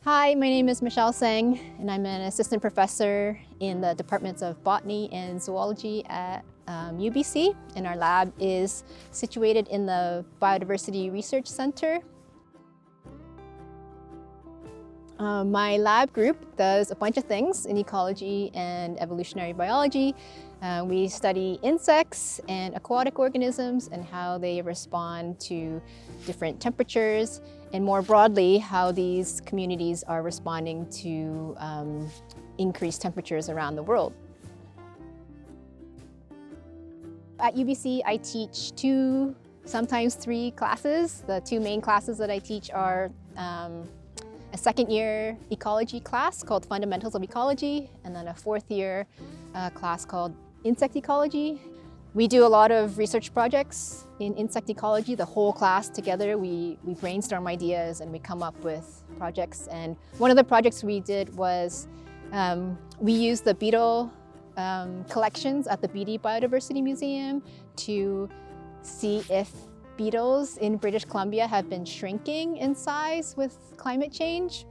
Hi, my name is Michelle Tseng, and I'm an assistant professor in the departments of Botany and Zoology at UBC, and our lab is situated in the Biodiversity Research Center. My lab group does a bunch of things in ecology and evolutionary biology. We study insects and aquatic organisms and how they respond to different temperatures, and more broadly, how these communities are responding to increased temperatures around the world. At UBC, I teach 2, sometimes 3 classes. The 2 main classes that I teach are a second-year ecology class called Fundamentals of Ecology, and then a 4th-year class called Insect Ecology. We do a lot of research projects in insect ecology. The whole class together, we brainstorm ideas and we come up with projects. And one of the projects we did was we used the beetle collections at the Beatty Biodiversity Museum to see if beetles in British Columbia have been shrinking in size with climate change.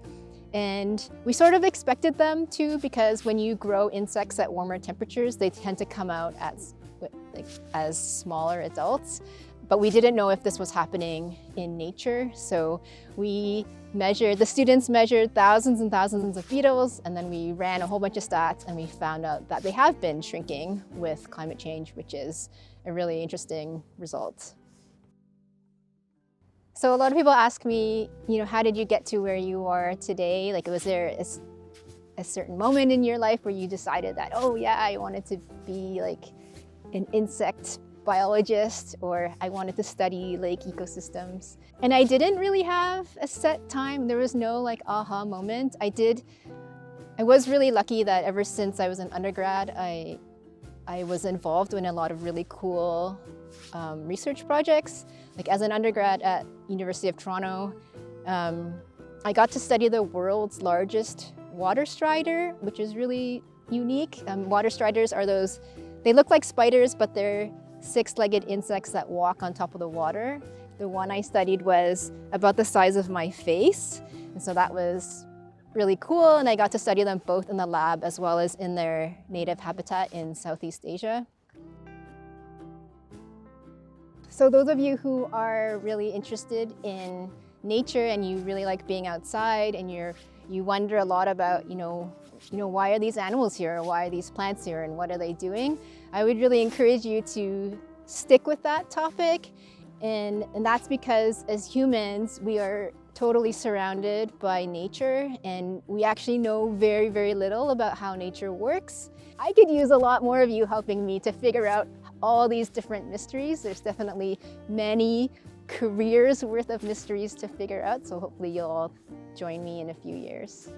And we sort of expected them to, because when you grow insects at warmer temperatures, they tend to come out as smaller adults. But we didn't know if this was happening in nature. So the students measured thousands and thousands of beetles, and then we ran a whole bunch of stats, and we found out that they have been shrinking with climate change, which is a really interesting result. So a lot of people ask me, how did you get to where you are today? Like, was there a certain moment in your life where you decided that, oh yeah, I wanted to be like an insect biologist, or I wanted to study lake ecosystems? And I didn't really have a set time. There was no like aha moment. I was really lucky that ever since I was an undergrad, I was involved in a lot of really cool research projects. Like as an undergrad at University of Toronto, I got to study the world's largest water strider, which is really unique. Water striders are they look like spiders, but they're 6-legged insects that walk on top of the water. The one I studied was about the size of my face, and so that was really cool, and I got to study them both in the lab as well as in their native habitat in Southeast Asia. So those of you who are really interested in nature and you really like being outside and you wonder a lot about, why are these animals here, or why are these plants here, and what are they doing? I would really encourage you to stick with that topic. And that's because as humans, we are totally surrounded by nature, and we actually know very, very little about how nature works. I could use a lot more of you helping me to figure out all these different mysteries. There's definitely many careers worth of mysteries to figure out, so hopefully you'll all join me in a few years.